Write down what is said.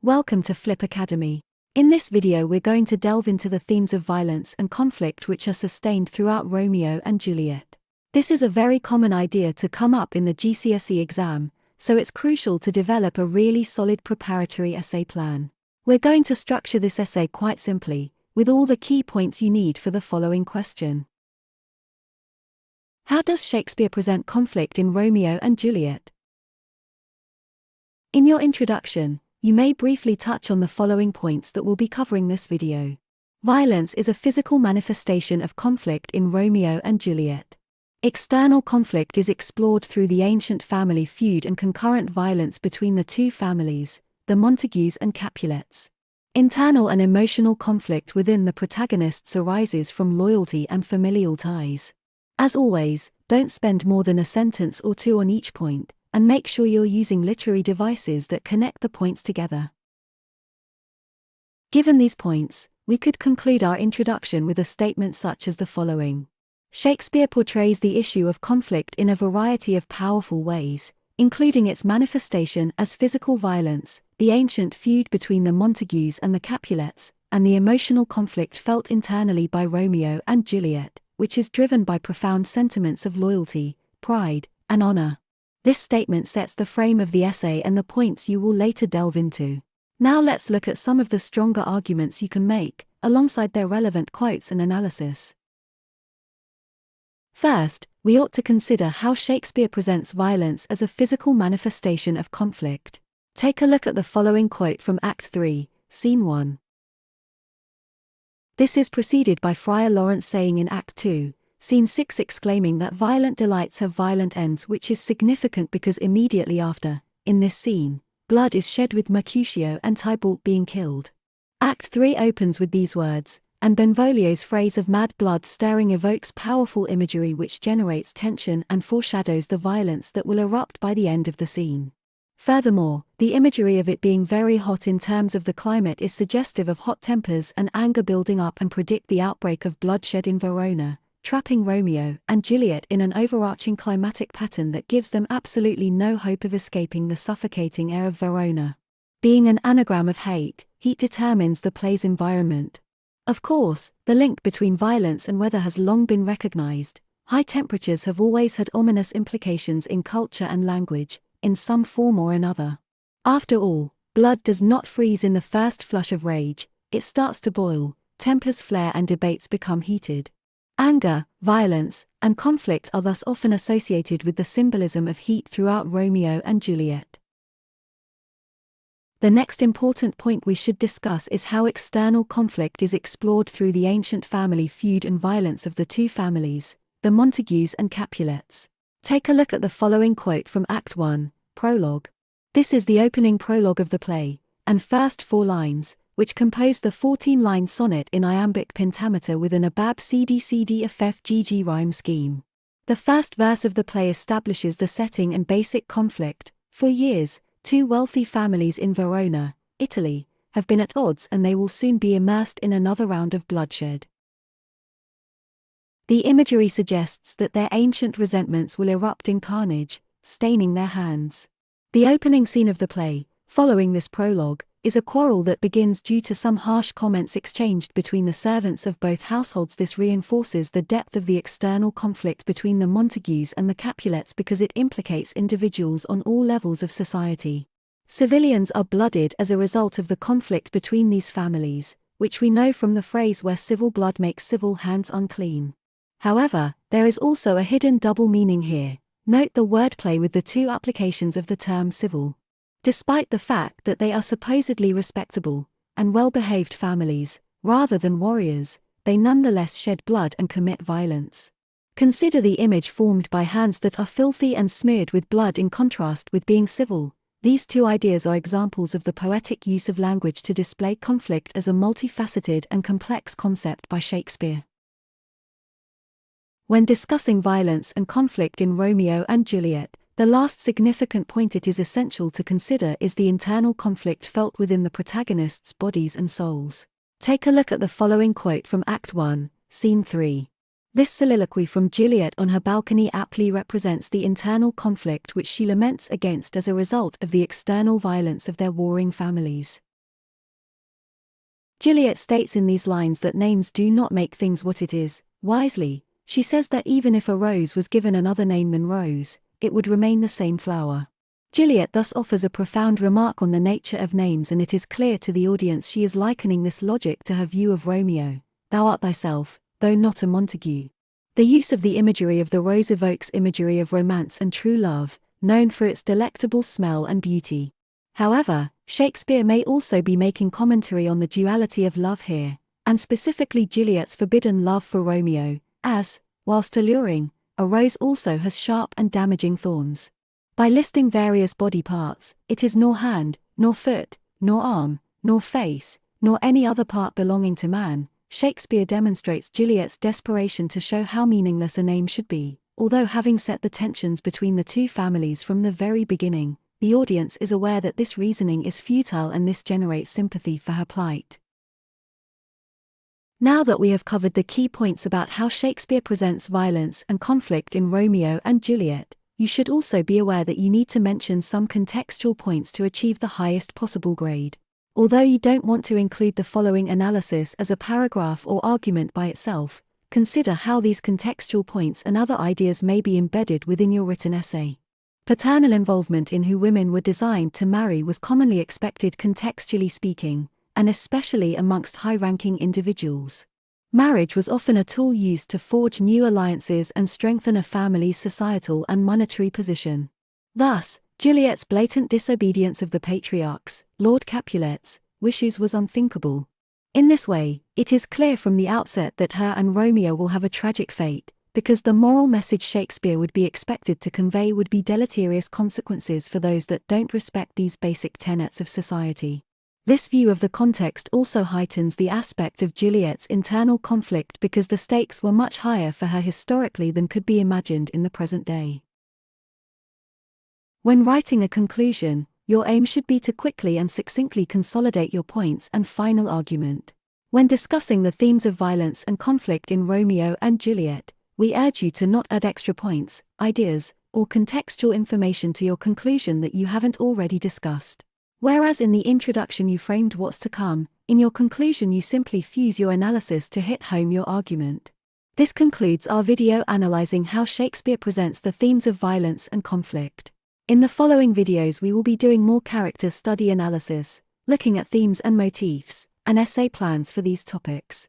Welcome to Flyp Academy. In this video we're going to delve into the themes of violence and conflict which are sustained throughout Romeo and Juliet. This is a very common idea to come up in the GCSE exam, so it's crucial to develop a really solid preparatory essay plan. We're going to structure this essay quite simply, with all the key points you need for the following question. How does Shakespeare present conflict in Romeo and Juliet? In your introduction, you may briefly touch on the following points that we'll be covering this video. Violence is a physical manifestation of conflict in Romeo and Juliet. External conflict is explored through the ancient family feud and concurrent violence between the two families, the Montagues and Capulets. Internal and emotional conflict within the protagonists arises from loyalty and familial ties. As always, don't spend more than a sentence or two on each point, and make sure you're using literary devices that connect the points together. Given these points, we could conclude our introduction with a statement such as the following. Shakespeare portrays the issue of conflict in a variety of powerful ways, including its manifestation as physical violence, the ancient feud between the Montagues and the Capulets, and the emotional conflict felt internally by Romeo and Juliet, which is driven by profound sentiments of loyalty, pride, and honor. This statement sets the frame of the essay and the points you will later delve into. Now let's look at some of the stronger arguments you can make, alongside their relevant quotes and analysis. First, we ought to consider how Shakespeare presents violence as a physical manifestation of conflict. Take a look at the following quote from Act 3, Scene 1. This is preceded by Friar Lawrence saying in Act 2, Scene 6 exclaiming that violent delights have violent ends, which is significant because immediately after, in this scene, blood is shed with Mercutio and Tybalt being killed. Act 3 opens with these words, and Benvolio's phrase of mad blood stirring evokes powerful imagery which generates tension and foreshadows the violence that will erupt by the end of the scene. Furthermore, the imagery of it being very hot in terms of the climate is suggestive of hot tempers and anger building up and predict the outbreak of bloodshed in Verona, trapping Romeo and Juliet in an overarching climatic pattern that gives them absolutely no hope of escaping the suffocating air of Verona. Being an anagram of hate, heat determines the play's environment. Of course, the link between violence and weather has long been recognized. High temperatures have always had ominous implications in culture and language, in some form or another. After all, blood does not freeze in the first flush of rage, it starts to boil, tempers flare and debates become heated. Anger, violence, and conflict are thus often associated with the symbolism of heat throughout Romeo and Juliet. The next important point we should discuss is how external conflict is explored through the ancient family feud and violence of the two families, the Montagues and Capulets. Take a look at the following quote from Act 1, Prologue. This is the opening prologue of the play, and first 4 lines, which compose the 14-line sonnet in iambic pentameter with an ABAB CD/CD/FF/GG rhyme scheme. The first verse of the play establishes the setting and basic conflict. For years, 2 wealthy families in Verona, Italy, have been at odds and they will soon be immersed in another round of bloodshed. The imagery suggests that their ancient resentments will erupt in carnage, staining their hands. The opening scene of the play, following this prologue, is a quarrel that begins due to some harsh comments exchanged between the servants of both households. This reinforces the depth of the external conflict between the Montagues and the Capulets because it implicates individuals on all levels of society. Civilians are blooded as a result of the conflict between these families, which we know from the phrase where civil blood makes civil hands unclean. However, there is also a hidden double meaning here. Note the wordplay with the 2 applications of the term civil. Despite the fact that they are supposedly respectable and well-behaved families, rather than warriors, they nonetheless shed blood and commit violence. Consider the image formed by hands that are filthy and smeared with blood in contrast with being civil. These 2 ideas are examples of the poetic use of language to display conflict as a multifaceted and complex concept by Shakespeare. When discussing violence and conflict in Romeo and Juliet, the last significant point it is essential to consider is the internal conflict felt within the protagonists' bodies and souls. Take a look at the following quote from Act 1, Scene 3. This soliloquy from Juliet on her balcony aptly represents the internal conflict which she laments against as a result of the external violence of their warring families. Juliet states in these lines that names do not make things what it is. Wisely, she says that even if a rose was given another name than rose, it would remain the same flower. Juliet thus offers a profound remark on the nature of names, and it is clear to the audience she is likening this logic to her view of Romeo: thou art thyself, though not a Montague. The use of the imagery of the rose evokes imagery of romance and true love, known for its delectable smell and beauty. However, Shakespeare may also be making commentary on the duality of love here, and specifically Juliet's forbidden love for Romeo, as, whilst alluring, a rose also has sharp and damaging thorns. By listing various body parts, it is nor hand, nor foot, nor arm, nor face, nor any other part belonging to man, Shakespeare demonstrates Juliet's desperation to show how meaningless a name should be. Although having set the tensions between the two families from the very beginning, the audience is aware that this reasoning is futile, and this generates sympathy for her plight. Now that we have covered the key points about how Shakespeare presents violence and conflict in Romeo and Juliet, you should also be aware that you need to mention some contextual points to achieve the highest possible grade. Although you don't want to include the following analysis as a paragraph or argument by itself, consider how these contextual points and other ideas may be embedded within your written essay. Paternal involvement in who women were designed to marry was commonly expected, contextually speaking, and especially amongst high-ranking individuals. Marriage was often a tool used to forge new alliances and strengthen a family's societal and monetary position. Thus, Juliet's blatant disobedience of the patriarch's, Lord Capulet's, wishes was unthinkable. In this way, it is clear from the outset that her and Romeo will have a tragic fate, because the moral message Shakespeare would be expected to convey would be deleterious consequences for those that don't respect these basic tenets of society. This view of the context also heightens the aspect of Juliet's internal conflict, because the stakes were much higher for her historically than could be imagined in the present day. When writing a conclusion, your aim should be to quickly and succinctly consolidate your points and final argument. When discussing the themes of violence and conflict in Romeo and Juliet, we urge you to not add extra points, ideas, or contextual information to your conclusion that you haven't already discussed. Whereas in the introduction you framed what's to come, in your conclusion you simply fuse your analysis to hit home your argument. This concludes our video analyzing how Shakespeare presents the themes of violence and conflict. In the following videos we will be doing more character study analysis, looking at themes and motifs, and essay plans for these topics.